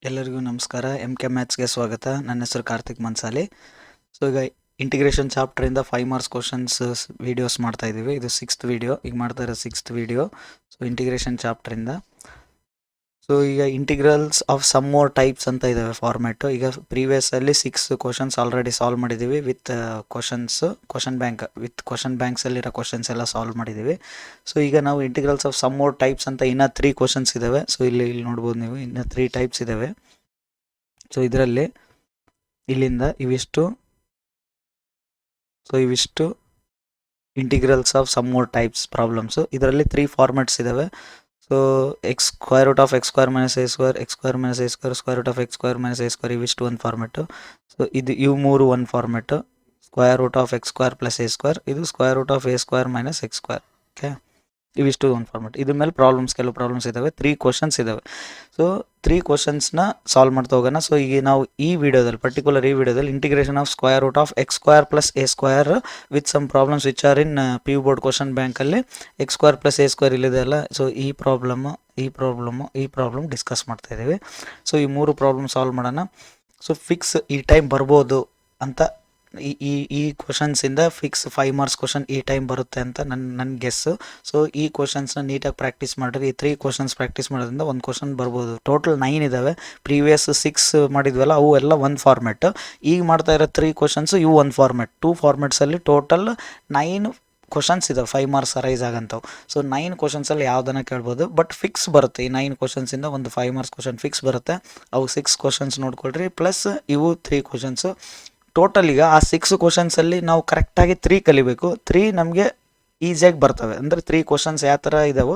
ಎಲ್ಲರಿಗೂ ನಮಸ್ಕಾರ. MK ಮ್ಯಾಥ್ಸ್ಗೆ ಸ್ವಾಗತ. ನನ್ನ ಹೆಸರು ಕಾರ್ತಿಕ್ ಮನ್ಸಾಲಿ. ಸೊ ಈಗ ಇಂಟಿಗ್ರೇಷನ್ ಚಾಪ್ಟರಿಂದ 5 ಮಾರ್ಕ್ಸ್ ಕ್ವಶನ್ಸ್ ವೀಡಿಯೋಸ್ ಮಾಡ್ತಾ ಇದ್ದೀವಿ. ಇದು 6th ವೀಡಿಯೋ, ಈಗ ಮಾಡ್ತಾ ಇರೋ 6th ವೀಡಿಯೋ. ಸೊ ಇಂಟಿಗ್ರೇಷನ್ ಚಾಪ್ಟರಿಂದ ಸೊ ಈಗ integrals of some more types ಅಂತ ಇದ್ದಾವೆ ಫಾರ್ಮ್ಯಾಟು. ಈಗ ಪ್ರೀವಿಯಸ್ಸಲ್ಲಿ 6 ಕ್ವಶನ್ಸ್ ಆಲ್ರೆಡಿ ಸಾಲ್ವ್ ಮಾಡಿದ್ದೀವಿ ವಿತ್ ಕ್ವಶನ್ ಬ್ಯಾಂಕ್ಸಲ್ಲಿರೋ ಕ್ವಶನ್ಸ್ ಎಲ್ಲ ಸಾಲ್ವ್ ಮಾಡಿದ್ದೀವಿ. ಸೊ ಈಗ ನಾವು integrals of some more types ಅಂತ ಇನ್ನೂ 3 ಕ್ವಶನ್ಸ್ ಇದ್ದಾವೆ. ಸೊ ಇಲ್ಲಿ ನೋಡ್ಬೋದು ನೀವು, ಇನ್ನೂ 3 ಟೈಪ್ಸ್ ಇದ್ದಾವೆ. ಸೊ ಇದರಲ್ಲಿ ಇಲ್ಲಿಂದ ಇವಿಷ್ಟು integrals of some more types problems. ಇದರಲ್ಲಿ 3 ಫಾರ್ಮ್ಯಾಟ್ಸ್ ಇದ್ದಾವೆ. So square root of X square minus A square, x square minus A square, square root of X square minus A square, ಇವಿಷ್ಟು ಒಂದು format. So ಇವು ಮೂರು ಒಂದು format. Square root of X square plus A square, ಇದು square root of a square minus x square. Okay, ಇವಿಷ್ಟು ಒಂದು format. ಇದ್ರ ಮೇಲೆ ಕೆಲವು ಪ್ರಾಬ್ಲಮ್ಸ್ ಇದ್ದಾವೆ. 3 ಕ್ವಶನ್ಸ್ ಇದ್ದಾವೆ. ಸೊ 3 ಕ್ವಶನ್ಸ್ನ ಸಾಲ್ವ್ ಮಾಡ್ತಾ ಹೋಗೋಣ. ಸೊ ಈಗ ನಾವು ಈ ವಿಡಿಯೋದಲ್ಲಿ integration of square root of X square plus A square with some problems which are in P U board question ಬ್ಯಾಂಕಲ್ಲಿ x square plus A square ಇಲ್ಲಿದೆ ಅಲ್ಲ. ಸೊ ಈ ಪ್ರಾಬ್ಲಮ್ ಡಿಸ್ಕಸ್ ಮಾಡ್ತಾ ಇದ್ದೀವಿ. ಸೊ ಈ 3 ಪ್ರಾಬ್ಲಮ್ ಸಾಲ್ವ್ ಮಾಡೋಣ. So fix ಈ time ಬರ್ಬೋದು ಅಂತ, ಈ ಕ್ವಶನ್ಸಿಂದ ಫಿಕ್ಸ್ 5 ಮಾರ್ಕ್ಸ್ ಕ್ವಶನ್ ಈ ಟೈಮ್ ಬರುತ್ತೆ ಅಂತ ನನ್ನ ಗೆಸ್ಸು. ಸೊ ಈ ಕ್ವಶನ್ಸ್ನ ನೀಟಾಗಿ ಪ್ರಾಕ್ಟೀಸ್ ಮಾಡಿರಿ. ಈ 3 ಕ್ವಶನ್ಸ್ ಪ್ರಾಕ್ಟೀಸ್ ಮಾಡೋದ್ರಿಂದ ಒಂದು ಕ್ವಶನ್ ಬರ್ಬೋದು. ಟೋಟಲ್ 9 ಇದ್ದಾವೆ. ಪ್ರೀವಿಯಸ್ 6 ಮಾಡಿದ್ವಲ್ಲ, ಅವು ಎಲ್ಲ ಒಂದು ಫಾರ್ಮೆಟ್. ಈಗ ಮಾಡ್ತಾ ಇರೋ 3 ಕ್ವಶನ್ಸು ಇವು ಒಂದು ಫಾರ್ಮೆಟ್. 2 ಫಾರ್ಮೆಟ್ಸಲ್ಲಿ ಟೋಟಲ್ 9 ಕ್ವಶನ್ಸ್ ಇದಾವೆ 5 ಮಾರ್ಕ್ಸ್ ಅರೈಸ್ ಆಗಂತವು. ಸೊ 9 ಕ್ವಶನ್ಸಲ್ಲಿ ಯಾವುದನ್ನು ಕೇಳ್ಬೋದು, ಬಟ್ ಫಿಕ್ಸ್ ಬರುತ್ತೆ. ಈ 9 ಕ್ವಶನ್ಸಿಂದ ಒಂದು 5 ಮಾರ್ಕ್ಸ್ ಕ್ವಶನ್ ಫಿಕ್ಸ್ ಬರುತ್ತೆ. ಅವು 6 ಕ್ವಶನ್ಸ್ ನೋಡ್ಕೊಳ್ರಿ, ಪ್ಲಸ್ ಇವು 3 ಕ್ವಶನ್ಸು. ಟೋಟಲ್ ಈಗ ಆ 6 ಕ್ವಶನ್ಸಲ್ಲಿ ನಾವು ಕರೆಕ್ಟಾಗಿ 3 ಕಲಿಬೇಕು. 3 ನಮಗೆ ಈಸಿಯಾಗಿ ಬರ್ತವೆ. ಅಂದರೆ 3 ಕ್ವಶನ್ಸ್ ಯಾವ ಥರ ಇದ್ದಾವೆ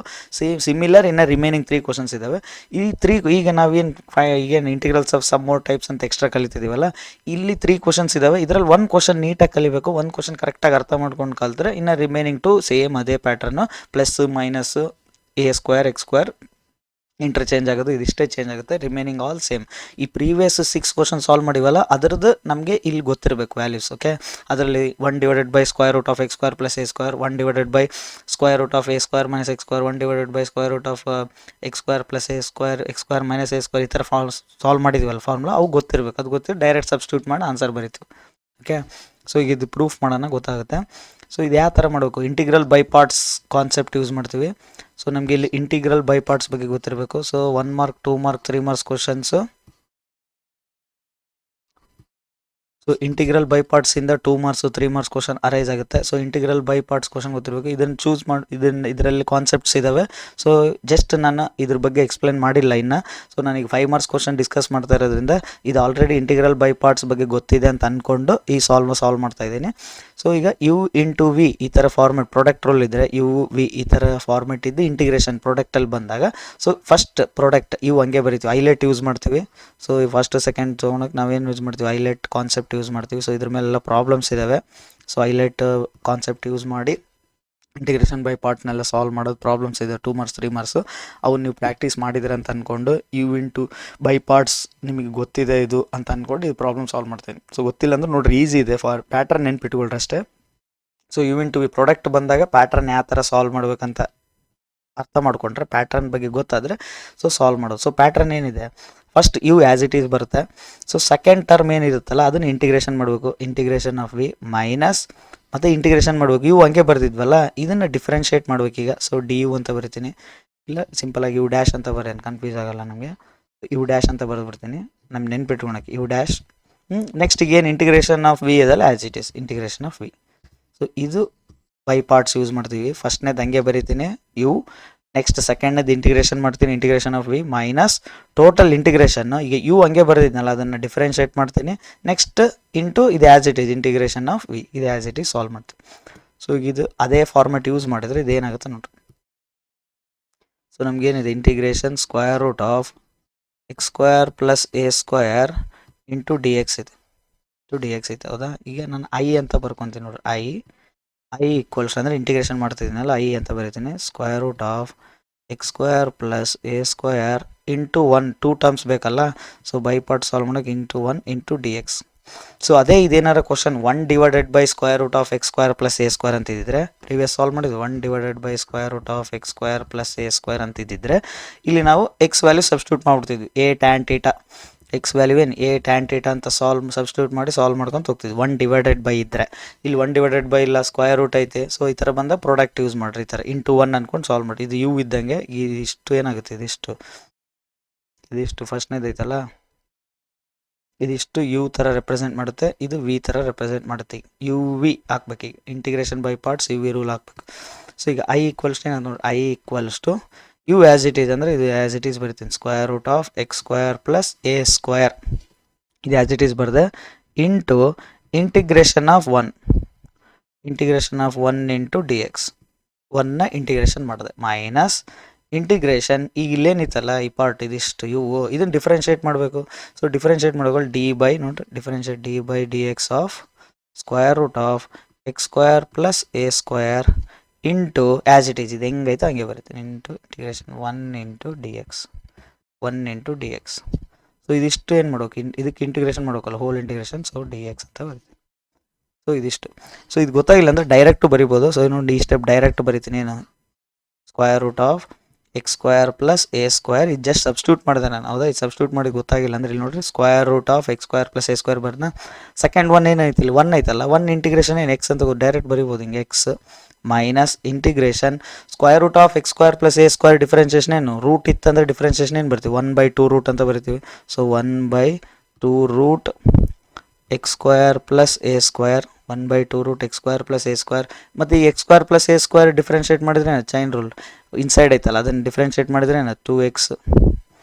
ಸಿಮಿಲರ್ ಇನ್ನು ರಿಮೈನಿಂಗ್ 3 ಕ್ವಶನ್ಸ್ ಇದ್ದಾವೆ. ಈ 3 ಈಗ ಈಗೇನು integrals of some more types ಅಂತ ಎಕ್ಸ್ಟ್ರಾ ಕಲಿತಿದ್ದೀವಲ್ಲ, ಇಲ್ಲಿ 3 ಕ್ವಶನ್ಸ್ ಇದ್ದಾವೆ. ಇದರಲ್ಲಿ 1 ಕ್ವಶನ್ ನೀಟಾಗಿ ಕಲಿಬೇಕು. 1 ಕ್ವಶನ್ ಕರೆಕ್ಟಾಗಿ ಅರ್ಥ ಮಾಡ್ಕೊಂಡು ಕಲಿತ್ರೆ ಇನ್ನು ರಿಮೈನಿಂಗ್ 2 ಸೇಮ್ ಅದೇ pattern, plus minus A square x square interchange ಆಗೋದು, ಇದಿಷ್ಟೇ ಚೇಂಜ್ ಆಗುತ್ತೆ. Remaining all same. ಈ ಪ್ರೀವಿಯಸ್ 6 ಕ್ವಶನ್ ಸಾಲ್ವ್ ಮಾಡಿವಲ್ಲ, ಅದರದ್ದು ನಮಗೆ ಇಲ್ಲಿ ಗೊತ್ತಿರಬೇಕು ವ್ಯಾಲ್ಯೂಸ್. ಓಕೆ, ಅದರಲ್ಲಿ 1 divided by square root of X square plus A square, 1 divided by square root of a square minus x square, 1 divided by square root of X square plus A square, x square minus A square, ಈ ಥರ solve ಮಾಡಿದ್ವಲ್ಲ formula, ಅವು ಗೊತ್ತಿರಬೇಕು. ಅದು ಗೊತ್ತಿರೋ direct substitute ಮಾಡಿ answer ಬರೀತೀವಿ. Okay, so ಈಗ ಇದು proof ಮಾಡೋಣ ಗೊತ್ತಾಗುತ್ತೆ. ಸೊ ಇದು ಯಾವ ಥರ ಮಾಡಬೇಕು, integral by parts concept use ಮಾಡ್ತೀವಿ. ಸೊ ನಮಗೆ ಇಲ್ಲಿ ಇಂಟಿಗ್ರಲ್ ಬೈ ಪಾರ್ಟ್ಸ್ ಬಗ್ಗೆ ಗೊತ್ತಿರಬೇಕು. So 1 mark 2 mark 3 marks questions. So integral by ಪಾರ್ಟ್ಸಿಂದ 2 ಮಾರ್ಕ್ಸು 3 ಮಾರ್ಕ್ಸ್ ಕ್ವಶನ್ ಅರೈಸ್ ಆಗುತ್ತೆ. So integral by parts question ಗೊತ್ತಿರಬೇಕು. ಇದರಲ್ಲಿ ಕಾನ್ಸೆಪ್ಟ್ಸ್ ಇದ್ದಾವೆ. ಸೊ ಜಸ್ಟ್ ನಾನು ಇದ್ರ ಬಗ್ಗೆ ಎಕ್ಸ್ಪ್ಲೇನ್ ಮಾಡಿಲ್ಲ ಇನ್ನು. ಸೊ ನನಗೆ 5 ಮಾರ್ಕ್ಸ್ ಕ್ವಶನ್ ಡಿಸ್ಕಸ್ ಮಾಡ್ತಾ ಇರೋದ್ರಿಂದ ಇದು ಆಲ್ರೆಡಿ ಇಂಟಿಗ್ರಲ್ ಬೈ ಪಾರ್ಟ್ಸ್ ಬಗ್ಗೆ ಗೊತ್ತಿದೆ ಅಂತ ಅಂದ್ಕೊಂಡು ಈ ಸಾಲ್ವ್ ಮಾಡ್ತಾ ಇದ್ದೀನಿ. ಸೊ ಈಗ ಯು ಇಂಟು ವಿ ಈ ಥರ ಫಾರ್ಮೆಟ್, ಪ್ರಾಡಕ್ಟ್ ರೂಲ್ ಇದ್ದರೆ ಯು ವಿ ಈ ಥರ ಫಾರ್ಮೆಟ್ ಇದ್ದು ಇಂಟಿಗ್ರೇಷನ್ ಪ್ರಾಡಕ್ಟಲ್ಲಿ ಬಂದಾಗ, ಸೊ ಫಸ್ಟ್ ಪ್ರಾಡಕ್ಟ್ ಇವು ಹಂಗೆ ಬರಿತೀವಿ, ಹೈಲೈಟ್ ಯೂಸ್ ಮಾಡ್ತೀವಿ. ಸೊ ಫಸ್ಟ್ ಸೆಕೆಂಡ್ ತೊಗೊಳಕ್ಕೆ ನಾವೇನು ಯೂಸ್ ಮಾಡ್ತೀವಿ, ಹೈಲೈಟ್ ಕಾನ್ಸೆಪ್ಟ್ ಯೂಸ್ ಮಾಡ್ತೀವಿ. ಸೊ ಇದ್ರ ಮೇಲೆಲ್ಲ ಪ್ರಾಬ್ಲಮ್ಸ್ ಇದ್ದಾವೆ. ಸೊ ಹೈಲೈಟ್ ಕಾನ್ಸೆಪ್ಟ್ ಯೂಸ್ ಮಾಡಿ ಇಂಟಿಗ್ರೇಷನ್ ಬೈ ಪಾರ್ಟ್ನೆಲ್ಲ ಸಾಲ್ವ್ ಮಾಡೋದು ಪ್ರಾಬ್ಲಮ್ಸ್ ಇದೆ. 2 ಮಾರ್ಕ್ಸ್ 3 ಮಾರ್ಕ್ಸು ಅವು ನೀವು ಪ್ರಾಕ್ಟೀಸ್ ಮಾಡಿದ್ರೆ ಅಂತ ಅಂದ್ಕೊಂಡು ಯು ಇಂಟು ಬೈ ಪಾರ್ಟ್ಸ್ ನಿಮಗೆ ಗೊತ್ತಿದೆ ಇದು ಅಂತ ಅಂದ್ಕೊಂಡು ಇದು ಪ್ರಾಬ್ಲಮ್ ಸಾಲ್ವ್ ಮಾಡ್ತೀನಿ. ಸೊ ಗೊತ್ತಿಲ್ಲ ಅಂದ್ರೆ ನೋಡ್ರಿ, ಈಸಿ ಇದೆ. ಪ್ಯಾಟರ್ನ್ ನೆನ್ಪಿಟ್ಕೊಳ್ರಿ ಅಷ್ಟೇ. So u into v product ಬಂದಾಗ ಪ್ಯಾಟರ್ನ್ ಯಾವ ಥರ ಸಾಲ್ವ್ ಮಾಡ್ಬೇಕಂತ ಅರ್ಥ ಮಾಡ್ಕೊಂಡ್ರೆ, ಪ್ಯಾಟರ್ನ್ ಬಗ್ಗೆ ಗೊತ್ತಾದರೆ ಸೊ ಸಾಲ್ವ್ ಮಾಡೋದು. ಸೊ ಪ್ಯಾಟರ್ನ್ ಏನಿದೆ, first u as it is ಬರುತ್ತೆ. ಸೊ ಸೆಕೆಂಡ್ ಟರ್ಮ್ ಏನಿರುತ್ತಲ್ಲ ಅದನ್ನು ಇಂಟಿಗ್ರೇಷನ್ ಮಾಡಬೇಕು. ಇಂಟಿಗ್ರೇಷನ್ ಆಫ್ ವಿ ಮೈನಸ್ ಮತ್ತು ಇಂಟಿಗ್ರೇಷನ್ ಮಾಡಬೇಕು. ಯು ಹಂಗೆ ಬರ್ತಿದ್ವಲ್ಲ, ಇದನ್ನು ಡಿಫ್ರೆನ್ಷಿಯೇಟ್ ಮಾಡ್ಬೇಕೀಗ. ಸೊ ಡಿ ಯು ಅಂತ ಬರಿತೀನಿ, ಇಲ್ಲ ಸಿಂಪಲಾಗಿ ಯು ಡ್ಯಾಶ್ ಅಂತ ಬರೆಯೋಣ, ಕನ್ಫ್ಯೂಸ್ ಆಗೋಲ್ಲ ನಮಗೆ. ಯು ಡ್ಯಾಶ್ ಅಂತ ಬರೆದ್ಬಿಡ್ತೀನಿ ನಮ್ಗೆ ನೆನ್ಪಿಟ್ಕೊಳಕ್ಕೆ, ಯು ಡ್ಯಾಶ್. ನೆಕ್ಸ್ಟ್ ಏನು ಇಂಟಿಗ್ರೇಷನ್ ಆಫ್ ವಿ ಇದಲ್ಲ, as it is integration of v. So ಇದು ಬೈ ಪಾರ್ಟ್ಸ್ ಯೂಸ್ ಮಾಡ್ತೀವಿ. ಫಸ್ಟ್ನೇದು ಹಂಗೆ ಬರೀತೀನಿ ಯು, ನೆಕ್ಸ್ಟ್ ಸೆಕೆಂಡ್ನೇದು ಇಂಟಿಗ್ರೇಷನ್ ಮಾಡ್ತೀನಿ, integration of v minus total ಇಂಟಿಗ್ರೇಷನ್ನು. ಈಗ ಯು ಹಂಗೆ ಬರೆದಿದ್ನಲ್ಲ ಅದನ್ನು ಡಿಫ್ರೆನ್ಷಿಯೇಟ್ ಮಾಡ್ತೀನಿ, ನೆಕ್ಸ್ಟ್ ಇಂಟು ಇದು as it is integration of v, ಇದು ಆ್ಯಸ್ ಇಟ್ ಈಸ್ ಸಾಲ್ವ್ ಮಾಡ್ತೀನಿ. ಸೊ ಇದು ಅದೇ ಫಾರ್ಮೆಟ್ ಯೂಸ್ ಮಾಡಿದ್ರೆ ಇದೇನಾಗುತ್ತೆ ನೋಡ್ರಿ. So ನಮಗೇನಿದೆ, integration square root of X square plus A square into D x ಇದೆ, ಹೌದಾ. ಈಗ ನಾನು ಐ ಅಂತ ಬರ್ಕೊತೀನಿ ನೋಡ್ರಿ, ಐ ಈಕ್ವಲ್ಸ್ ಅಂದರೆ ಇಂಟಿಗ್ರೇಷನ್ ಮಾಡ್ತಿದ್ದೀನಲ್ಲ, ಐ ಅಂತ ಬರೀತೀನಿ. Square root of X square plus A square into 1, 2 terms ಬೇಕಲ್ಲ. ಸೊ ಬೈ ಪಾರ್ಟ್ ಸಾಲ್ವ್ ಮಾಡೋಕೆ into 1 into D X. So ಅದೇ ಇದೇನಾರ ಕ್ವಶನ್ 1/√(x² + a² ಅಂತಿದ್ದರೆ ಪ್ರೀವಿಯಸ್ ಸಾಲ್ವ್ ಮಾಡಿದ್ವಿ 1/√(x² + a² ಅಂತಿದ್ದರೆ ಇಲ್ಲಿ ನಾವು ಎಕ್ಸ್ ವ್ಯಾಲ್ಯೂ ಸಬ್ಸ್ಟಿಟ್ಯೂಟ್ ಮಾಡ್ಬಿಡ್ತಿದ್ವಿ a tan θ ಎಕ್ಸ್ ವ್ಯಾಲ್ಯೂ ಏನು a tan θ ಅಂತ ಸಬ್ಸ್ಟಿಟ್ಯೂಟ್ ಮಾಡಿ ಸಾಲ್ವ್ ಮಾಡ್ಕೊಂಡು ಹೋಗ್ತಿದ್ವಿ 1// ಇದ್ದರೆ ಇಲ್ಲಿ 1// ಇಲ್ಲ ಸ್ಕ್ವೇರ್ ರೂಟ್ ಐತೆ. ಸೊ ಈ ಥರ ಬಂದ ಪ್ರಾಡಕ್ಟ್ ಯೂಸ್ ಮಾಡಿರಿ ಈ ಥರ ಇಂಟು 1 ಅಂದ್ಕೊಂಡು ಸಾಲ್ವ್ ಮಾಡಿ. ಇದು ಯು ಇದ್ದಂಗೆ ಇದಿಷ್ಟು ಏನಾಗುತ್ತೆ ಇದಿಷ್ಟು ಫಸ್ಟ್ನೇದು ಐತಲ್ಲ ಇದಿಷ್ಟು ಯು ಥರ ರೆಪ್ರೆಸೆಂಟ್ ಮಾಡುತ್ತೆ, ಇದು ವಿ ಥರ ರೆಪ್ರೆಸೆಂಟ್ ಮಾಡುತ್ತೆ. ಯು ವಿ ಹಾಕ್ಬೇಕು ಈಗ integration by parts U V rule ಹಾಕ್ಬೇಕು. ಸೊ ಈಗ ಐ ಈಕ್ವಲ್ಸ್ ಏನಾದ್ರು ನೋಡಿ I equals to U as it is ಅಂದರೆ ಇದು ಆ್ಯಸ್ ಇಟ್ ಈಸ್ ಬರಿತೀನಿ (√(x²+ a²) ಇದು ಆ್ಯಸ್ ಇಟ್ ಈಸ್ ಬರೆದೆ into integration of 1 into D X 1ನ ಇಂಟಿಗ್ರೇಷನ್ ಮಾಡಿದೆ ಮೈನಸ್ ಇಂಟಿಗ್ರೇಷನ್ ಈಗ ಇಲ್ಲೇನಿತ್ತಲ್ಲ ಈ ಪಾರ್ಟ್ ಇದಿಷ್ಟು ಇವು ಇದನ್ನು ಡಿಫ್ರೆನ್ಷಿಯೇಟ್ ಮಾಡಬೇಕು. ಸೊ ಡಿಫ್ರೆನ್ಷಿಯೇಟ್ ಮಾಡೋಗಳು ನೋಡ್ರಿ differentiate d/dx of (√(x² + a² into as it is ಇದು ಹೆಂಗೈತೆ ಹಂಗೆ ಬರುತ್ತೆ into integration 1 into D X. So ಇದಿಷ್ಟು ಏನು ಮಾಡ್ಬೇಕು ಇದಕ್ಕೆ ಇಂಟಿಗ್ರೇಷನ್ ಮಾಡ್ಬೇಕಲ್ಲ whole integration. So d x ಅಂತ ಬರುತ್ತೆ. ಸೊ ಇದಿಷ್ಟು. ಸೊ ಇದು ಗೊತ್ತಾಗಿಲ್ಲ ಅಂದರೆ ಡೈರೆಕ್ಟು ಬರಿಬೋದು. ಸೊ ನೋಡಿ ಈ ಸ್ಟೆಪ್ ಡೈರೆಕ್ಟ್ ಬರಿತೀನಿ ಏನು (√(x² + a²) ಇದು ಜಸ್ಟ್ ಸಬ್ಸ್ಟಿಟ್ಯೂಟ್ ಮಾಡಿದೆ ನಾನು. ಹೌದಾ ಇದು ಸಬ್ಸ್ಟಿಟ್ಯೂಟ್ ಮಾಡಿ ಗೊತ್ತಾಗಿಲ್ಲ ಅಂದರೆ ಇಲ್ಲಿ ನೋಡಿರಿ (√(x² + a² ಬರ್ನ ಸೆಕೆಂಡ್ ಒನ್ ಏನೈತಿ ಇಲ್ಲಿ 1 ಐತಲ್ಲ 1 ಇಂಟಿಗ್ರೇಷನ್ ಏನು ಎಕ್ಸ್ ಅಂತ ಡೈರೆಕ್ಟ್ ಬರಿಬೋದು ಹಿಂಗೆ X minus integration (√(x² + a² differentiation ಏನು ರೂಟ್ ಇತ್ತಂದರೆ ಡಿಫ್ರೆನ್ಷಿಯೇಷನ್ ಏನು ಬರ್ತೀವಿ 1/2 ರೂಟ್ ಅಂತ ಬರಿತೀವಿ. So 1/2 (x² + a²) 1/2 (x² + a²) ಮತ್ತು ಈ (x² + a² ಡಿಫ್ರೆನ್ಷಿಯೇಟ್ ಮಾಡಿದ್ರೆ ಚೈನ್ ರೂಲ್ ಇನ್ಸೈಡ್ ಐತಲ್ಲ ಅದನ್ನು ಡಿಫ್ರೆನ್ಷಿಯೇಟ್ ಮಾಡಿದ್ರೆ 2x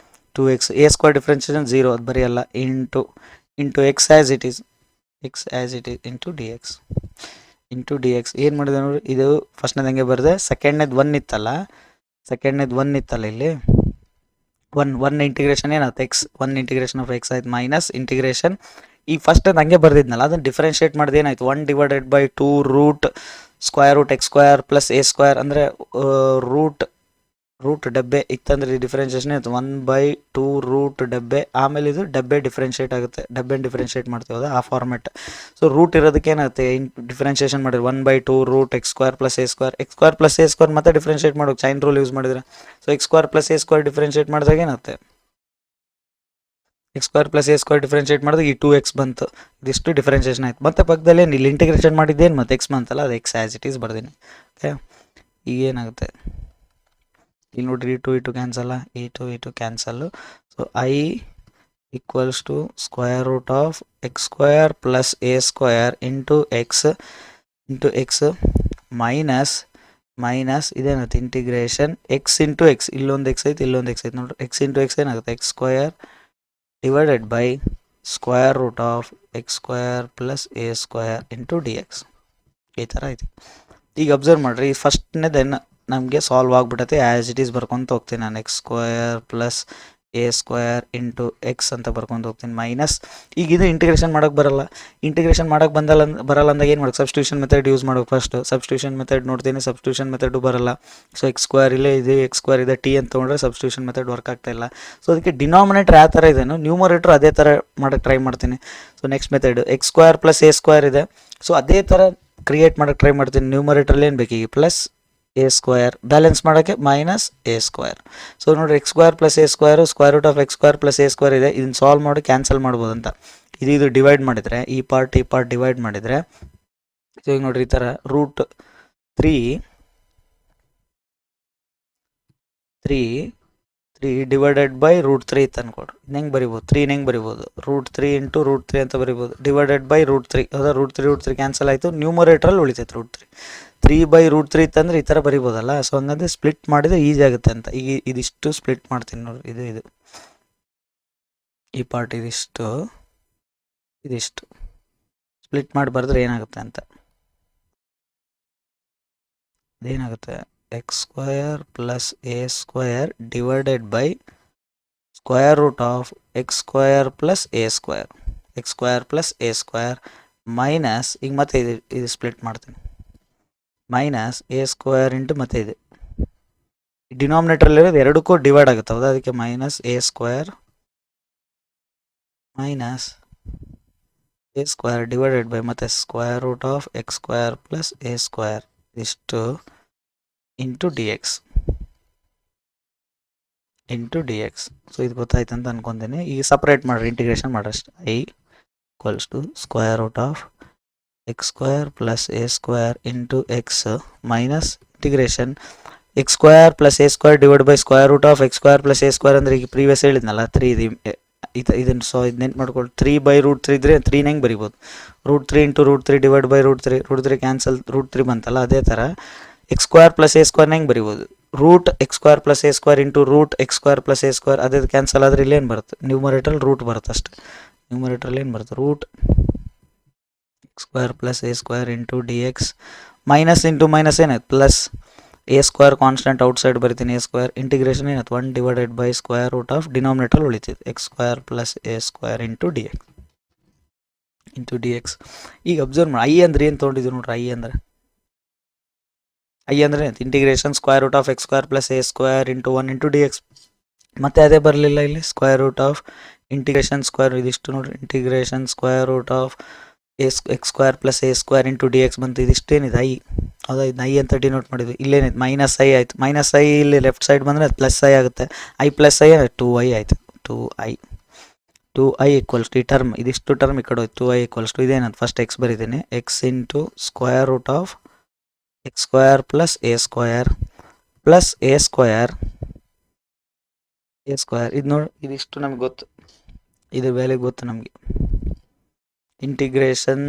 a² ಡಿಫ್ರೆನ್ಷಿಯೇಷನ್ 0 ಅದು ಬರೆಯಲ್ಲ into X as it is into D X ಏನು ಮಾಡಿದೆ ನೋಡಿ ಇದು ಫಸ್ಟ್ನೇದು ಹಂಗೆ ಬರೆದೆ ಸೆಕೆಂಡ್ನೇದು 1 ಇತ್ತಲ್ಲ ಇಲ್ಲಿ 1 ಇಂಟಿಗ್ರೇಷನ್ ಏನಾಯ್ತು ಎಕ್ಸ್ 1 ಇಂಟಿಗ್ರೇಷನ್ ಆಫ್ ಎಕ್ಸ್ ಆಯ್ತು ಮೈನಸ್ ಇಂಟಿಗ್ರೇಷನ್ ಈ ಫಸ್ಟ್ನೇದು ಹಂಗೆ ಬರ್ದಿದ್ನಲ್ಲ ಅದನ್ನು ಡಿಫ್ರೆನ್ಷಿಯೇಟ್ ಮಾಡಿದೆ ಏನಾಯ್ತು 1/2 (√(x² + a²) ಅಂದರೆ ರೂಟ್ ಡಬ್ಬೆ ಇತ್ತಂದ್ರೆ ಡಿಫ್ರೆನ್ಷಿಯೇಷನ್ ಆಯಿತು 1/2 ರೂಟ್ ಡಬ್ಬೆ ಆಮೇಲೆ ಇದು ಡಬ್ಬೆ ಡಿಫ್ರೆನ್ಷಿಯೇಟ್ ಆಗುತ್ತೆ ಡಬ್ಬೆನ ಡಿಫ್ರೆನ್ಷಿಯೇಟ್ ಮಾಡ್ತೀವಿ ಆ ಫಾರ್ಮೆಟ್. ಸೊ ರೂಟ್ ಇರೋದಕ್ಕೆ ಏನಾಗುತ್ತೆ ಡಿಫ್ರೆನ್ಷಿಯೇಷನ್ ಮಾಡಿದ್ರೆ 1/2 (√(x² + a²) (x² + a² ಮತ್ತೆ ಡಿಫ್ರೆನ್ಷಿಯೇಟ್ ಮಾಡೋಕೆ ಚೈನ್ ರೂಲ್ ಯೂಸ್ ಮಾಡಿದ್ರೆ. ಸೊ (x² + a² ಡಿಫ್ರೆನ್ಷಿಯೇಟ್ ಮಾಡಿದಾಗ ಏನಾಗುತ್ತೆ (x² + a² ಡಿಫ್ರೆನ್ಷಿಯೇಟ್ ಮಾಡಿದಾಗ ಈ 2x ಬಂತು ಇದಿಷ್ಟು ಡಿಫ್ರೆನ್ಷಿಯೇಷನ್ ಆಯ್ತು. ಮತ್ತೆ ಪಕ್ಕದಲ್ಲಿ ಇಲ್ಲಿ ಇಂಟಿಗ್ರೇಷನ್ ಮಾಡಿದ್ದೇನು ಮತ್ತು ಎಕ್ಸ್ ಬಂತಲ್ಲ ಅದು ಎಕ್ಸ್ ಆ್ಯಸ್ ಇಟ್ ಈಸ್ ಬರ್ದೀನಿ. ಓಕೆ ಈಗ ಏನಾಗುತ್ತೆ ಇಲ್ಲಿ ನೋಡ್ರಿ ಇಟು ಕ್ಯಾನ್ಸಲ್ಲ it cancel. So I equals to (√(x² + a² into X minus ಇದೇನಾಗುತ್ತೆ ಇಂಟಿಗ್ರೇಷನ್ ಎಕ್ಸ್ ಇಂಟು ಎಕ್ಸ್ ಇಲ್ಲೊಂದು ಎಕ್ಸ್ ಐತೆ ನೋಡ್ರಿ ಎಕ್ಸ್ ಇಂಟು ಎಕ್ಸ್ ಏನಾಗುತ್ತೆ (x² divided by (√(x² + a² into D X) ಈ ಥರ ಐತಿ. ಈಗ ಅಬ್ಸರ್ವ್ ಮಾಡಿರಿ ಫಸ್ಟ್ನೇದೇನು ನಮಗೆ ಸಾಲ್ವ್ ಆಗಿಬಿಟ್ಟೈತೆ ಆ್ಯಸ್ ಇಟ್ ಈಸ್ ಬರ್ಕೊತ ಹೋಗ್ತೀನಿ ನಾನು (x² + a² ಇಂಟು ಎಕ್ಸ್ ಅಂತ ಬರ್ಕೊಂಡು ಹೋಗ್ತೀನಿ ಮೈನಸ್ ಈಗ ಇದು ಇಂಟಿಗ್ರೇಷನ್ ಮಾಡೋಕ್ಕೆ ಬರಲ್ಲ ಅಂದಾಗ ಏನು ಮಾಡೋದು ಸಬ್ಸ್ಟಿಟ್ಯೂಷನ್ ಮೆಥಡ್ ಯೂಸ್ ಮಾಡೋಕೆ ಫಸ್ಟ್ ಸಬ್ಸ್ಟಿಟ್ಯೂಷನ್ ಮೆಥಡ್ ನೋಡ್ತೀನಿ ಸಬ್ಸ್ಟಿಟ್ಯೂಷನ್ ಮೆಥಡು ಬರಲ್ಲ. ಸೊ (x² ಇಲ್ಲೇ ಇದೆ (x² ಇದೆ ಟಿ ಅಂತ ತೊಗೊಂಡ್ರೆ ಸಬ್ಸ್ಟಿಟ್ಯೂಷನ್ ಮೆಥಡ್ ವರ್ಕ್ ಆಗ್ತಾ ಇಲ್ಲ. ಸೊ ಅದಕ್ಕೆ ಡಿನಾಮಿನೇಟರ್ ಯಾವ ಥರ ಇದೆಯೋ ನ್ಯೂಮರೇಟರ್ ಅದೇ ಥರ ಮಾಡೋಕ್ಕೆ ಟ್ರೈ ಮಾಡ್ತೀನಿ. So next method (x² + a² ಇದೆ. ಸೊ ಅದೇ ಥರ ಕ್ರಿಯೇಟ್ ಮಾಡೋಕ್ಕೆ ಟ್ರೈ ಮಾಡ್ತೀನಿ. ನ್ಯೂಮರೇಟ್ರಲ್ಲಿ ಏನು ಬೇಕು ಈಗ ಪ್ಲಸ್ a² ಬ್ಯಾಲೆನ್ಸ್ ಮಾಡೋಕ್ಕೆ ಮೈನಸ್ a². ಸೊ ನೋಡಿರಿ (x² + a² (√(x² + a² ಇದೆ ಇದನ್ನು ಸಾಲ್ವ್ ಮಾಡಿ ಕ್ಯಾನ್ಸಲ್ ಮಾಡ್ಬೋದು ಅಂತ ಇದು ಡಿವೈಡ್ ಮಾಡಿದರೆ ಈ ಪಾರ್ಟ್ ಡಿವೈಡ್ ಮಾಡಿದರೆ ಸೊ ಈಗ ನೋಡಿರಿ ಈ ಥರ (3 ಡಿವೈಡೆಡ್ ಬೈ √3) ಇತ್ತು ಅನ್ಕೊಡ್ರಿ ಹೆಂಗೆ ಬರಿಬೋದು 3 ಹೆಂಗೆ ಬರಿಬೋದು (√3 ಇಂಟು √3) ಅಂತ ಬರಿಬೋದು ಡಿವೈಡೆಡ್ ಬೈ √3 ಹೌದಾ √3 ಕ್ಯಾನ್ಸಲ್ ಆಯಿತು ನ್ಯೂಮರೇಟ್ರಲ್ಲಿ ಉಳಿತೈತೆ √3 3/√3 ಇತ್ತಂದ್ರೆ ಈ ಥರ ಬರಿಬೋದಲ್ಲ. ಸೊ ಹಂಗಂದ್ರೆ ಸ್ಪ್ಲಿಟ್ ಮಾಡಿದ್ರೆ ಈಸಿ ಆಗುತ್ತೆ ಅಂತ ಈಗ ಇದಿಷ್ಟು ಸ್ಪ್ಲಿಟ್ ಮಾಡ್ತೀನಿ ನೋಡಿರಿ ಇದು ಈ ಪಾರ್ಟ್ ಇದಿಷ್ಟು ಸ್ಪ್ಲಿಟ್ ಮಾಡಿ ಬರೆದ್ರೆ ಏನಾಗುತ್ತೆ ಅಂತ ಇದೇನಾಗುತ್ತೆ (x² + a² divided by (√(x² + a²) minus ಈಗ ಮತ್ತೆ ಇದು ಸ್ಪ್ಲಿಟ್ ಮಾಡ್ತೀನಿ ಮೈನಸ್ a² ಇಂಟು ಮತ್ತೆ ಇದೆ ಡಿನಾಮಿನೇಟ್ರಲ್ಲಿರೋದು ಎರಡಕ್ಕೂ ಡಿವೈಡ್ ಆಗುತ್ತೆ ಹೌದಾ ಅದಕ್ಕೆ minus a² minus A square divided by ಮತ್ತೆ square root of X square plus A square ಇಷ್ಟು ಇಂಟು ಡಿ ಎಕ್ಸ್ ಸೊ ಇದು ಗೊತ್ತಾಯ್ತು ಅಂತ ಅನ್ಕೊಂತೀನಿ. ಈಗ ಸಪ್ರೇಟ್ ಮಾಡ್ರಿ, ಇಂಟಿಗ್ರೇಷನ್ ಮಾಡ್ರಷ್ಟು. I equals to square root of X square plus A square into X minus integration X square plus A square divide by square root of X square plus A square ಅಂದರೆ ಈಗ previous ಹೇಳಿದ್ನಲ್ಲ 3 ಇದನ್ನು so ಇದು ನೆನ್ಪು ಮಾಡ್ಕೊಂಡು 3/√3 ಇದ್ರೆ 3 ಹೆಂಗೆ ಬರಿಬೋದು, √3 ಇಂಟು √3 ಡಿವೈಡ್ ಬೈ √3 ಕ್ಯಾನ್ಸಲ್, √3 ಬಂತಲ್ಲ. ಅದೇ ಥರ ಎಕ್ಸ್ ಸ್ಕ್ವೇರ್ ಪ್ಲಸ್ ಎ ಸ್ಕ್ವೇರ್ನ ಹೆಂಗೆ ಬರಿಬೋದು, root X square plus A square into root X square plus A square. ಅದೇ ಕ್ಯಾನ್ಸಲ್ ಆದರೆ ಇಲ್ಲೇನು ಬರುತ್ತೆ, ನ್ಯೂಮರೇಟರ್ ರೂಟ್ ಬರುತ್ತೆ ಅಷ್ಟೇ. ನ್ಯೂಮರೇಟ್ರಲ್ಲಿ ಏನು ಬರುತ್ತೆ, root X square plus A square into D X minus into minus ಏನಾಯ್ತು plus A square constant outside ಬರಿತೀನಿ. ಎ ಸ್ಕ್ವೇರ್ ಇಂಟಿಗ್ರೇಷನ್ ಏನಾಯ್ತು 1 divided by square root of denominator ಉಳಿತಿತ್ತು X square plus A square into D X. ಈಗ observe ಮಾಡಿ, I ಅಂದ್ರೆ ಏನು ತೊಗೊಂಡಿದ್ದೀವಿ ನೋಡ್ರಿ. ಐ ಅಂದರೆ integration square root of X square plus A square into 1 into D X. ಮತ್ತೆ ಅದೇ ಬರಲಿಲ್ಲ ಇಲ್ಲಿ, square root of integration square ಇದಿಷ್ಟು ನೋಡ್ರಿ, integration square root of X square plus A square into D X ಬಂತು. ಇದಿಷ್ಟೇನಿದೆ I, ಹೌದಾ, ಇದು ಐ ಅಂತ ಡಿನೋಟ್ ಮಾಡಿದ್ವಿ. ಇಲ್ಲೇನಿದೆ ಮೈನಸ್ ಐ ಆಯಿತು. ಮೈನಸ್ ಐ ಇಲ್ಲಿ ಲೆಫ್ಟ್ ಸೈಡ್ ಬಂದರೆ ಅದು ಪ್ಲಸ್ ಐ ಆಗುತ್ತೆ. ಐ ಪ್ಲಸ್ ಐ 2i ಆಯಿತು. 2i ಈಕ್ವಲ್ಸ್ ಟು ಈ ಟರ್ಮ್, ಇದಿಷ್ಟು ಟರ್ಮ್ ಈ ಕಡೆ ಹೋಯ್ತು. 2i ಈಕ್ವಲ್ಸ್ ಟು ಇದೇನಂತ ಫಸ್ಟ್ ಎಕ್ಸ್ ಬರೀತೀನಿ, X into square root of X square plus A square ಇದು ನೋಡಿ, ಇದಿಷ್ಟು ನಮ್ಗೆ ಗೊತ್ತು, ಇದು ವ್ಯಾಲ್ಯೂ ಗೊತ್ತು ನಮಗೆ. Integration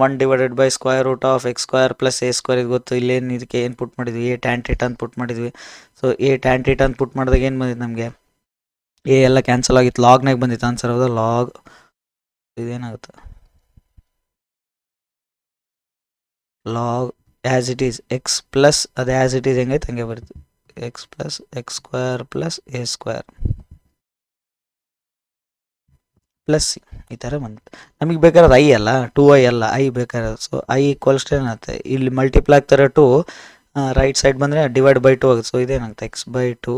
1 divided by square root of X square plus A square ಇದು ಗೊತ್ತು. ಇಲ್ಲೇನು ಇದಕ್ಕೆ ಏನು ಪುಟ್ ಮಾಡಿದ್ವಿ, ಎ ಟ್ಯಾನ್ ಥೀಟಾ ಅಂತ ಪುಟ್ ಮಾಡಿದ್ವಿ. ಸೊ ಎ ಟ್ಯಾನ್ ಥೀಟಾ ಅಂತ ಪುಟ್ ಮಾಡಿದಾಗ ಏನು ಬಂದಿತ್ತು ನಮಗೆ, ಎ ಎಲ್ಲ ಕ್ಯಾನ್ಸಲ್ ಆಗಿತ್ತು, ಲಾಗ್ನಾಗ ಬಂದಿತ್ತು ಆನ್ಸರ್. ಹೌದಾ, ಲಾಗ್ ಇದೇನಾಗುತ್ತೆ, log as it is X plus ಅದು ಆ್ಯಸ್ ಇಟ್ ಈಸ್ ಹೆಂಗೈತೆ ಹಂಗೆ ಬರುತ್ತೆ, X plus X square plus A square plus C ಈ ಥರ ಬಂದಿತ್ತು. ನಮಗೆ ಬೇಕಾದ್ರೆ ಐ ಅಲ್ಲ, 2i ಅಲ್ಲ, ಐ ಬೇಕಾದ್ರೆ. ಸೊ ಐ ಈಕ್ವಲ್ಸ್ ಏನಾಗುತ್ತೆ, ಇಲ್ಲಿ ಮಲ್ಟಿಪ್ಲೈ ಆಗ್ತಾರೆ 2, ರೈಟ್ ಸೈಡ್ ಬಂದರೆ ಡಿವೈಡ್ ಬೈ 2 ಆಗುತ್ತೆ. ಸೊ ಇದೇನಾಗುತ್ತೆ x/2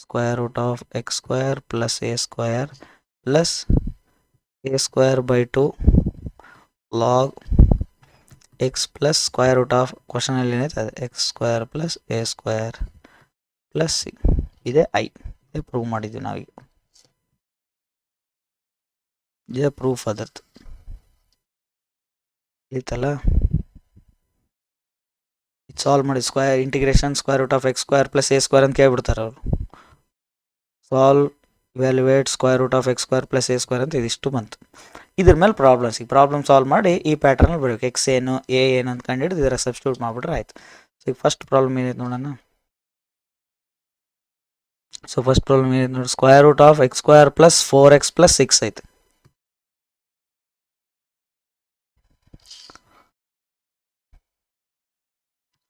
square root of X square plus A square plus A square by 2 log X plus square root of ಕ್ವಶನಲ್ಲಿ ಏನೈತೆ ಅದು X square plus A square plus C. ಇದೇ I, ಇದೇ prove ಮಾಡಿದ್ವಿ ನಾವೀಗ. ಇದೇ ಪ್ರೂಫ್ ಅದರದ್ದು ಇತ್ತಲ್ಲ. ಇದು ಸಾಲ್ವ್ ಮಾಡಿ, integration square root of X square plus A square ಅಂತ ಕೇಳ್ಬಿಡ್ತಾರೆ ಅವರು. Solve evaluate square root of X square plus A square ಅಂತ ಇದಿಷ್ಟು ಬಂತು. ಇದ್ರ ಮೇಲೆ ಪ್ರಾಬ್ಲಮ್ ಸಾಲ್ವ್ ಮಾಡಿ ಈ ಪ್ಯಾಟರ್ನಲ್ಲಿ ಬರಬೇಕು. ಎಕ್ಸ್ ಏನು ಎ ಏನು ಅಂತ ಕಂಡುಹಿಡಿದು ಇದರ ಸಬ್ಸ್ಟಿಟ್ಯೂಟ್ ಮಾಡಿಬಿಟ್ರೆ ಆಯ್ತು. ಸೊ ಈಗ ಫಸ್ಟ್ ಪ್ರಾಬ್ಲಮ್ ಏನಿದೆ ನೋಡೋಣ. ಸೊ ಫಸ್ಟ್ ಪ್ರಾಬ್ಲಮ್ ಏನಿದೆ ನೋಡಿ, square root of X square plus 4x plus 6 ಐತೆ.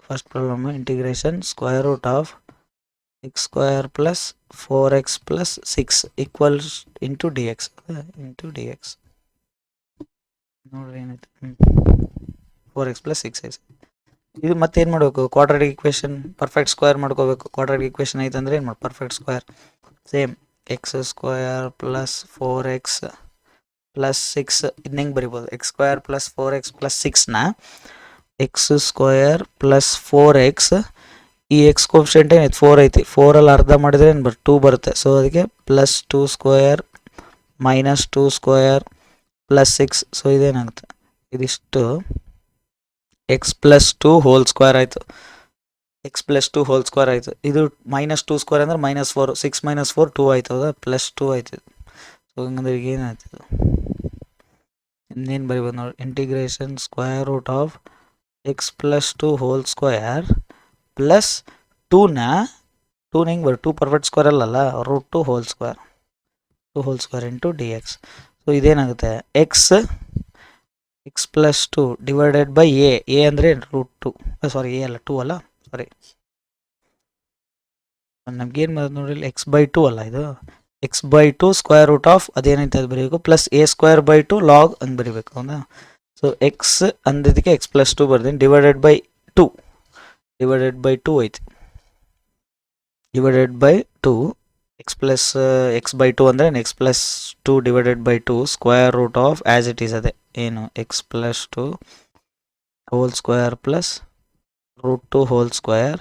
First problem integration square root of X square plus 4x plus 6 equals into D x ನೋಡ್ರಿ ಏನೈತೆ, 4x ಪ್ಲಸ್ 6 ಐತೆ. ಇದು ಮತ್ತೆ ಏನು ಮಾಡಬೇಕು, ಕ್ವಾಡ್ರಾಟಿಕ್ ಈಕ್ವೇಷನ್ ಪರ್ಫೆಕ್ಟ್ ಸ್ಕ್ವೇರ್ ಮಾಡ್ಕೋಬೇಕು. ಕ್ವಾಡ್ರಾಟಿಕ್ ಈಕ್ವೇಷನ್ ಐತೆ ಅಂದರೆ ಏನು ಮಾಡಿ, perfect square same X square plus 4x plus 6 ಇದನ್ನ ಹೆಂಗೆ ಬರಿಬೋದು, X square plus 4x plus 6ನ ಎಕ್ಸ್ ಸ್ಕ್ವೇರ್ ಪ್ಲಸ್ 4x, ಈ ಎಕ್ಸ್ ಕೋಫಿಷಿಯಂಟ್ ಏನೈತೆ 4 ಐತಿ, 4ಅಲ್ಲಿ ಅರ್ಧ ಮಾಡಿದರೆ ಏನು 2 ಬರುತ್ತೆ. ಸೊ ಅದಕ್ಕೆ plus 2 square minus 2 square plus 6. So ಇದೇನಾಗುತ್ತೆ, ಇದಿಷ್ಟು ಎಕ್ಸ್ ಪ್ಲಸ್ 2 ಹೋಲ್ ಸ್ಕ್ವೇರ್ ಆಯಿತು. ಇದು ಮೈನಸ್ 2 ಸ್ಕ್ವೇರ್ ಅಂದರೆ -4, 6 - 4 2 ಆಯ್ತು. ಹೌದಾ, ಪ್ಲಸ್ 2 ಆಯ್ತು. ಸೊ ಹಂಗಂದ್ರೆ ಈಗ ಏನಾಯ್ತು, ಇನ್ನೇನು ಬರಿಬೋದು ನೋಡಿ, integration square root of X plus 2 whole square plus 2ನ ಹೆಂಗೆ 2 ಪರ್ಫೆಕ್ಟ್ ಸ್ಕ್ವೇರ್ ಅಲ್ಲಲ್ಲ, √2 whole square into D X. So ಇದೇನಾಗುತ್ತೆ, X plus 2 divided by A ಅಂದರೆ √2, ಸಾರಿ ಎ ಅಲ್ಲ 2 ಅಲ್ಲ, ಸಾರಿ ನಮ್ಗೇನು ಬರೋದು ನೋಡ್ರಿ, x/2 ಅಲ್ಲ ಇದು, x/2 ಸ್ಕ್ವೇರ್ ರೂಟ್ ಆಫ್ ಅದೇನೈತೆ ಅದು ಬರೀಬೇಕು, plus A square by 2 log ಅಂತ ಬರೀಬೇಕು. ಹೌದಾ, ಸೊ ಎಕ್ಸ್ ಅಂದಿದ್ದಕ್ಕೆ ಎಕ್ಸ್ ಪ್ಲಸ್ 2 ಬರ್ತೀನಿ, ಡಿವೈಡೆಡ್ ಬೈ 2 ಐತಿ, divided by 2 X plus X by two ಅಂದರೆ X plus two divided by two square root of as it is ಅದೇ ಏನು X plus two whole square plus root two whole square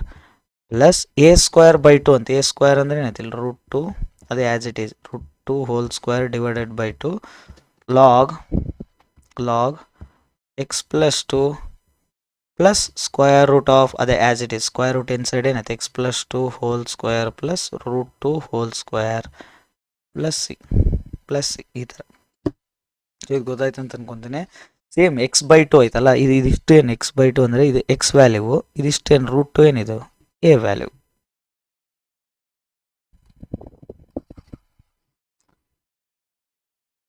plus A square by two ಅಂತ. A square ಅಂದರೆ ಏನೈತಿಲ್ಲ root two ಅದೇ as it is root two whole square divided by two log X plus two plus square root of ಅದೇ as it is square root inside ಏನೈತೆ X plus two whole square plus root two whole square plus C ಈ ಥರ. ಇದು ಗೊತ್ತಾಯ್ತು ಅಂತ ಅನ್ಕೊತೀನಿ. Same X by to ಆಯ್ತಲ್ಲ, ಇದಿಷ್ಟು ಏನು ಎಕ್ಸ್ ಬೈ ಟು ಅಂದರೆ ಇದು ಎಕ್ಸ್ ವ್ಯಾಲ್ಯೂ, ಇದಿಷ್ಟೇನು ರೂಟ್ ಟು ಏನಿದು ಎ ವ್ಯಾಲ್ಯೂ.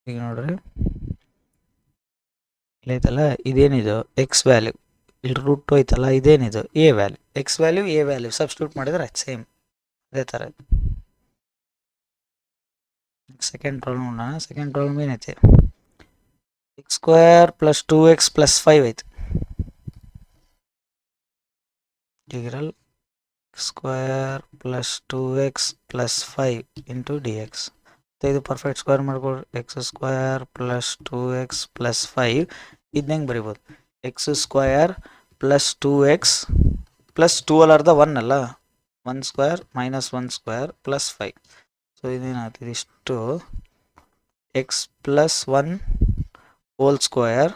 ಈಗ ನೋಡ್ರಿ ಇಲ್ಲೈತಲ್ಲ ಇದೇನಿದು ಎಕ್ಸ್ ವ್ಯಾಲ್ಯೂ, ಇಲ್ಲಿ ರೂಟ್ ಟು ಐತಲ್ಲ ಇದೇನಿದು A value. X value A value substitute ಮಾಡಿದ್ರೆ ಆಯ್ತು ಸೇಮ್ ಅದೇ ಥರ. ಸೆಕೆಂಡ್ ಪ್ರಾಬ್ಲಮ್ ಸೆಕೆಂಡ್ ಪ್ರಾಬ್ಲಮ್ ಏನೈತೆ X square plus 2x plus 5 ಐತೆ. Integral square plus 2x plus 5 into D X. ಇದು ಪರ್ಫೆಕ್ಟ್ ಸ್ಕ್ವೇರ್ ಮಾಡ್ಕೊಳ್ರಿ. X square plus 2x plus 5 ಇದನ್ನ ಹೆಂಗೆ ಬರಿಬೋದು X square plus 2x plus 2 ಅಲ್ಲಾರ್ದ 1 ಅಲ್ಲ 1 square minus 1 square plus 5. So ಇದೇನಾಗ್ತದೆ ಇದಿಷ್ಟು X plus 1 whole square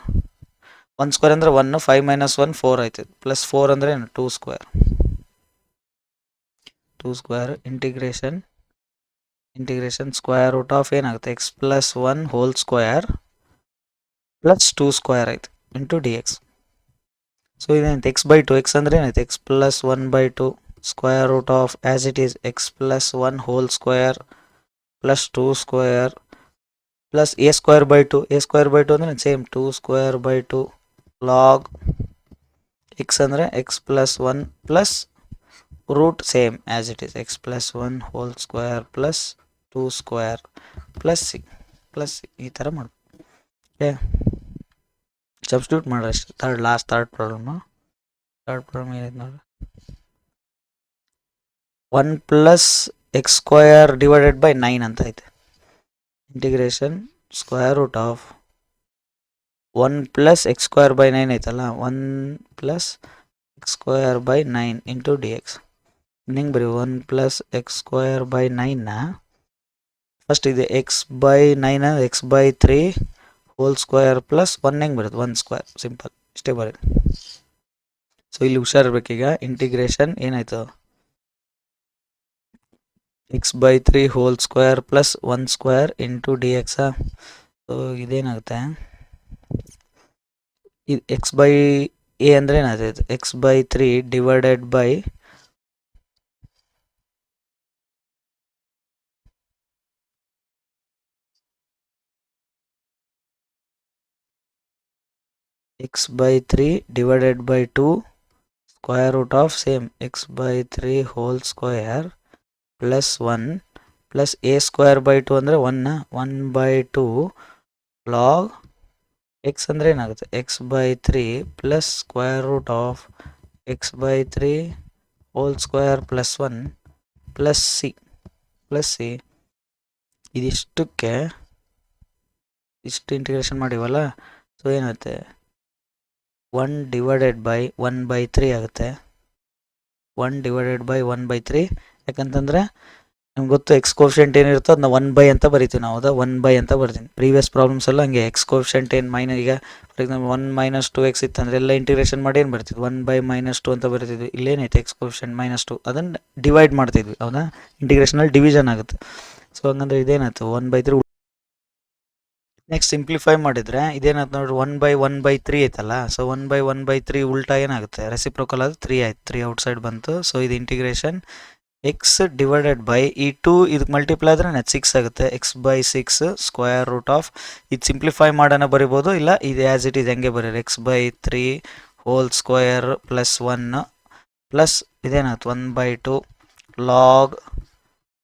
1 square ಅಂದರೆ 1 5 ಮೈನಸ್ 1 4 ಆಯ್ತದೆ ಪ್ಲಸ್ 4 ಅಂದರೆ ಏನು 2 square integration square root of ಏನಾಗುತ್ತೆ X plus 1 whole square plus 2 square ಆಯ್ತು ಇಂಟು ಡಿ ಎಕ್ಸ್. ಸೊ ಇದೇನೈತೆ ಎಕ್ಸ್ ಬೈ ಟು ಎಕ್ಸ್ ಅಂದರೆ ಏನೈತೆ X plus 1 by two square root of as it is X plus 1 whole square plus 2 square plus A square by two. A square by two ಅಂದರೆ same 2 square by two log X ಅಂದರೆ X plus 1 plus root same as it is X plus 1 whole square plus 2 square plus C ಈ ಥರ ಮಾಡ್ಬೋದು. Okay substitute ಮಾಡ್ರಿ ಅಷ್ಟೇ. Third problem ಏನೈತೆ ನೋಡ್ರಿ 1 plus X square divided by 9 ಅಂತ ಐತೆ. Integration square root of 1 plus X square by 9 ಐತಲ್ಲ 1 plus X square by 9 into D X. ಹಿಂಗೆ ಬರೀ 1 ಪ್ಲಸ್ ಎಕ್ಸ್ ಸ್ಕ್ವೇರ್ ಬೈ 9ನ ಫಸ್ಟ್ ಇದೆ X by 9 X by 3 whole square plus 1 ಹೆಂಗೆ ಬರುತ್ತೆ 1 square simple ಇಷ್ಟೇ ಬರೀ. ಸೊ ಇಲ್ಲಿ ಹುಷಾರಿರ್ಬೇಕೀಗ ಇಂಟಿಗ್ರೇಷನ್ ಏನಾಯ್ತು X by 3 whole square plus 1 square into D ಎಕ್ಸಾ. ಸೊ ಇದೇನಾಗುತ್ತೆ ಇದು ಎಕ್ಸ್ ಬೈ ಎ ಅಂದರೆ ಏನಾಗ್ತೈತೆ X by 3 divided by X by 3 divided by 2 square root of same X by 3 whole square plus 1 plus A square by 2 ಅಂದರೆ 1 by 2 log X ಅಂದರೆ ಏನಾಗುತ್ತೆ X by 3 plus square root of X by 3 whole square plus 1 plus C ಇದಿಷ್ಟಕ್ಕೆ ಇಷ್ಟು ಇಂಟಿಗ್ರೇಷನ್ ಮಾಡಿವಲ್ಲ. So ಏನಾಗುತ್ತೆ 1 divided by 1 by 3 ಆಗುತ್ತೆ 1 divided by 1 by 3 ಯಾಕಂತಂದರೆ ನಿಮ್ಗೆ ಗೊತ್ತು ಎಕ್ಸ್ ಕೋಫಿಷಿಯಂಟ್ ಏನಿರುತ್ತೋ ಅದನ್ನ 1 ಬೈ ಅಂತ ಬರಿತೀವಿ ನಾವು. ಹೌದಾ 1 ಬೈ ಅಂತ ಬರ್ತೀನಿ. ಪ್ರೀವಿಯಸ್ ಪ್ರಾಬ್ಲಮ್ಸ್ ಎಲ್ಲ ಹಂಗೆ ಎಕ್ಸ್ ಕೋಫಿಷಿಯಂಟ್ ಏನು ಈಗ ಫಾರ್ ಎಕ್ಸಾಂಪಲ್ 1 ಮೈನಸ್ 2x ಇತ್ತಂದ್ರೆ ಎಲ್ಲ ಇಂಟಿಗ್ರೇಷನ್ ಮಾಡಿ ಏನು ಬರ್ತಿದ್ವಿ 1 ಬೈ ಮೈನಸ್ 2 ಅಂತ ಬರಿತಿದ್ವಿ. ಇಲ್ಲೇನೈತೆ ಎಕ್ಸ್ ಕೋಫಿಷಿಯಂಟ್ -2 ಅದನ್ನು ಡಿವೈಡ್ ಮಾಡ್ತಿದ್ವಿ. ಹೌದಾ ಇಂಟಿಗ್ರೇಷನಲ್ಲಿ ಡಿವಿಷನ್ ಆಗುತ್ತೆ. ಸೊ ಹಂಗಂದ್ರೆ ಇದೇನಾಯ್ತು 1 ಬೈ 3. ನೆಕ್ಸ್ಟ್ ಸಿಂಪ್ಲಿಫೈ ಮಾಡಿದರೆ ಇದೇನಾಯ್ತು ನೋಡ್ರಿ 1 ಬೈ 3 ಐತಲ್ಲ. ಸೊ 1 ಬೈ 3 ಉಲ್ಟಾ ಏನಾಗುತ್ತೆ ರೆಸಿಪ್ರೋಕಲ್ ಅದು 3 ಆಯ್ತು 3 ಔಟ್ಸೈಡ್ ಬಂತು. ಸೊ ಇದು ಇಂಟಿಗ್ರೇಷನ್ ಎಕ್ಸ್ ಡಿವೈಡೆಡ್ ಬೈ ಈ 2 ಇದಕ್ಕೆ ಮಲ್ಟಿಪ್ಲೈ ಆದರೆ 6 ಆಗುತ್ತೆ X by 6 square root of ಇದು ಸಿಂಪ್ಲಿಫೈ ಮಾಡೋಣ ಬರಿಬೋದು, ಇಲ್ಲ ಇದು ಆ್ಯಸ್ ಇಟ್ ಈಸ್ ಹೆಂಗೆ ಬರೀರಿ X by 3 whole square plus 1 plus ಇದೇನಾಯ್ತು 1 by 2 log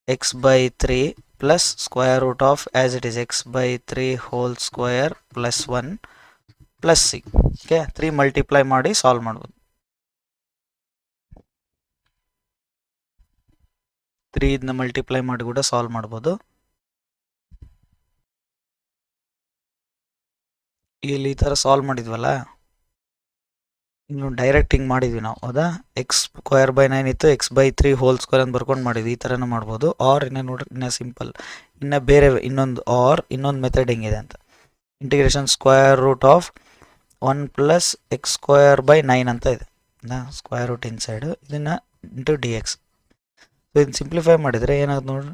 X by 3 plus square root of as it is X by 3 whole square plus 1 plus C. Okay 3 multiply ಮಾಡಿ solve ಮಾಡ್ಬೋದು. 3 ಇದನ್ನ ಮಲ್ಟಿಪ್ಲೈ ಮಾಡಿ ಕೂಡ solve ಮಾಡ್ಬೋದು. ಇಲ್ಲಿ ಈ ಥರ ಸಾಲ್ವ್ ಮಾಡಿದ್ವಲ್ಲ, ಇನ್ನು ಡೈರೆಕ್ಟ್ ಹಿಂಗೆ ಮಾಡಿದ್ವಿ ನಾವು, ಹೌದಾ? x²/9 ಇತ್ತು, x/3 ಹೋಲ್ ಸ್ಕ್ವೇರ್ ಅಂತ ಬರ್ಕೊಂಡು ಮಾಡಿದ್ವಿ. ಈ ಥರನೂ ಮಾಡ್ಬೋದು. ಆರ್ ಇನ್ನೂ ನೋಡ್ರಿ, ಇನ್ನೂ ಸಿಂಪಲ್, ಇನ್ನು ಬೇರೆ ಇನ್ನೊಂದು ಮೆಥಡ್ ಹೆಂಗಿದೆ ಅಂತ, ಇಂಟಿಗ್ರೇಷನ್ √1 + x²/9 ಅಂತ ಇದೆ, ಸ್ಕ್ವೇರ್ ರೂಟ್ ಇನ್ಸೈಡ್, ಇದನ್ನು ಇಂಟು dx. ಸೊ ಇದನ್ನು ಸಿಂಪ್ಲಿಫೈ ಮಾಡಿದರೆ ಏನಾಗುತ್ತೆ ನೋಡ್ರಿ,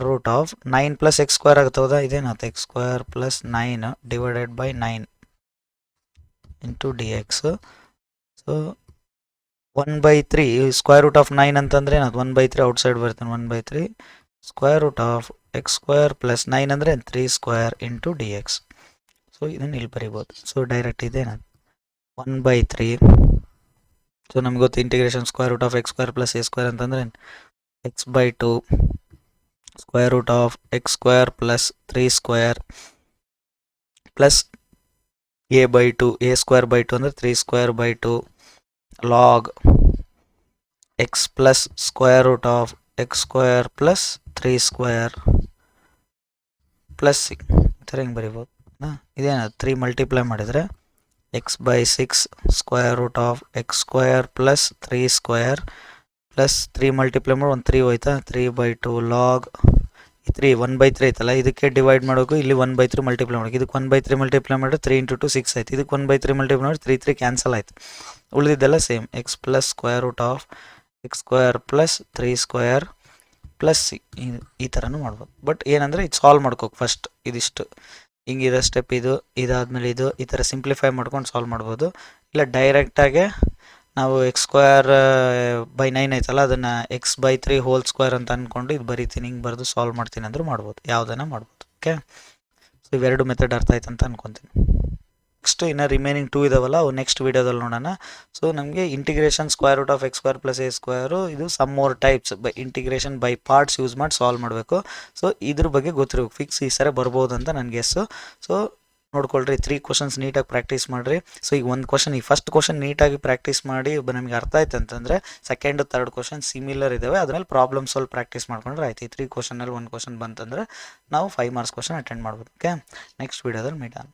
√9 + x² ಆಗುತ್ತೆ, ಹೌದಾ? ಇದೇನಾಗುತ್ತೆ, x² + 9 / 9 ಇಂಟು dx. ಸೊ 1/3 √9 ಅಂತಂದರೆ ಏನಾಗುತ್ತೆ, 1/3 ಔಟ್ಸೈಡ್ ಬರ್ತಾನೆ, 1/3 √x² + 9 ಅಂದರೆ 3² ಇಂಟು dx. ಸೊ ಇದನ್ನು ಇಲ್ಲಿ ಬರಿಬೋದು. So direct ಇದೇನಾಗುತ್ತೆ 1/3. ಸೊ ನಮ್ಗೆ ಗೊತ್ತು ಇಂಟಿಗ್ರೇಷನ್ √x² + a² ಅಂತಂದರೆ x/2 √x² + 3² plus a/2, a²/2 ಅಂದರೆ 3²/2 log x plus √x² + 3² plus ಈ ಥರ ಹಿಂಗೆ ಬರಿಬೋದು. ಇದೇನಾದ್ರು 3 ಮಲ್ಟಿಪ್ಲೈ ಮಾಡಿದರೆ x/6 √x² + 3² ಪ್ಲಸ್ 3 ಮಲ್ಟಿಪ್ಲೈ ಮಾಡಿ 1 3 ಹೋಯ್ತಾ, 3/2 log 3 1/3 ಐತಲ್ಲ, ಇದಕ್ಕೆ ಡಿವೈಡ್ ಮಾಡೋಕು, ಇಲ್ಲಿ 1/3 ಮಲ್ಟಿಪ್ಲೈ ಮಾಡೋಕೆ, ಇದಕ್ಕೆ 1/3 ಮಲ್ಟಿಪ್ಲೈ ಮಾಡಿದ್ರೆ 3 × 2 6 ಆಯ್ತು, ಇದಕ್ಕೆ 1/3 ಮಲ್ಟಿಪ್ಲೈ ಮಾಡಿ 3 3 ಕ್ಯಾನ್ಸಲ್ ಆಯ್ತು, ಉಳಿದಿದ್ದೆಲ್ಲ same, x plus √x² + 3² plus ಈ ಥರನೂ ಮಾಡ್ಬೋದು. ಬಟ್ ಏನಂದರೆ ಇದು ಸಾಲ್ವ್ ಮಾಡ್ಕೋಕೆ ಫಸ್ಟ್ ಇದಿಷ್ಟು ಹಿಂಗಿದೆ ಸ್ಟೆಪ್, ಇದಾದ್ಮೇಲೆ ಈ ಥರ ಸಿಂಪ್ಲಿಫೈ ಮಾಡ್ಕೊಂಡು ಸಾಲ್ವ್ ಮಾಡ್ಬೋದು. ಇಲ್ಲ ಡೈರೆಕ್ಟಾಗೆ ನಾವು x²/9 ಐತಲ್ಲ, ಅದನ್ನು x/3 ಹೋಲ್ ಸ್ಕ್ವೇರ್ ಅಂತ ಅಂದ್ಕೊಂಡು ಇದು ಬರಿತೀನಿ, ಹಿಂಗೆ ಬರೆದು ಸಾಲ್ವ್ ಮಾಡ್ತೀನಿ ಅಂದರೂ ಮಾಡ್ಬೋದು, ಯಾವುದನ್ನು ಮಾಡ್ಬೋದು. ಓಕೆ, ಸೊ ಇವೆರಡು ಮೆಥಡ್ ಅರ್ಥ ಆಯ್ತು ಅಂತ ಅಂದ್ಕೊತೀನಿ. ನೆಕ್ಸ್ಟ್ ಇನ್ನು ರಿಮೈನಿಂಗ್ 2 ಇದಾವಲ್ಲ, ಅವು ನೆಕ್ಸ್ಟ್ ವೀಡಿಯೋದಲ್ಲಿ ನೋಡೋಣ. ಸೊ ನಮಗೆ ಇಂಟಿಗ್ರೇಷನ್ √x² + a², ಇದು some more types integration by parts use ಮಾಡಿ ಸಾಲ್ವ್ ಮಾಡಬೇಕು. ಸೊ ಇದ್ರ ಬಗ್ಗೆ ಗೊತ್ತಿರಬೇಕು, ಫಿಕ್ಸ್ ಈ ಸರಿ ಬರ್ಬೋದು ಅಂತ ನನ್ನ ಗೆಸ್ಸು. ಸೊ ನೋಡ್ಕೊಳ್ರಿ, 3 ಕ್ವಶನ್ಸ್ ನೀಟಾಗಿ ಪ್ರಾಕ್ಟೀಸ್ ಮಾಡಿರಿ. ಸೊ ಈಗ ಒಂದು ಕ್ವಶನ್, ಈ ಫಸ್ಟ್ ಕ್ವಶನ್ ನೀಟಾಗಿ ಪ್ರಾಕ್ಟೀಸ್ ಮಾಡಿ ನಮಗೆ ಅರ್ಥ ಆಯ್ತು ಅಂತಂದರೆ ಸೆಕೆಂಡ್ ಥರ್ಡ್ ಕ್ವಶನ್ ಸಿಮಿಲರ್ ಇದ್ದಾವೆ, ಅದ್ರಲ್ಲಿ ಪ್ರಾಬ್ಲಮ್ ಸಾಲ್ವ್ ಪ್ರಾಕ್ಟೀಸ್ ಮಾಡ್ಕೊಂಡ್ರೆ ಆಯ್ತು. ಈ 3 ಕ್ವಶನಲ್ಲಿ 1 ಕ್ವಶನ್ ಬಂತಂದರೆ ನಾವು 5 ಮಾರ್ಕ್ಸ್ ಕ್ವಶನ್ ಅಟೆಂಡ್ ಮಾಡ್ಬೋದು. ಓಕೆ, ನೆಕ್ಸ್ಟ್ ವೀಡಿಯೋದಲ್ಲಿ ಮೀಟ್ ಆಗೋಣ.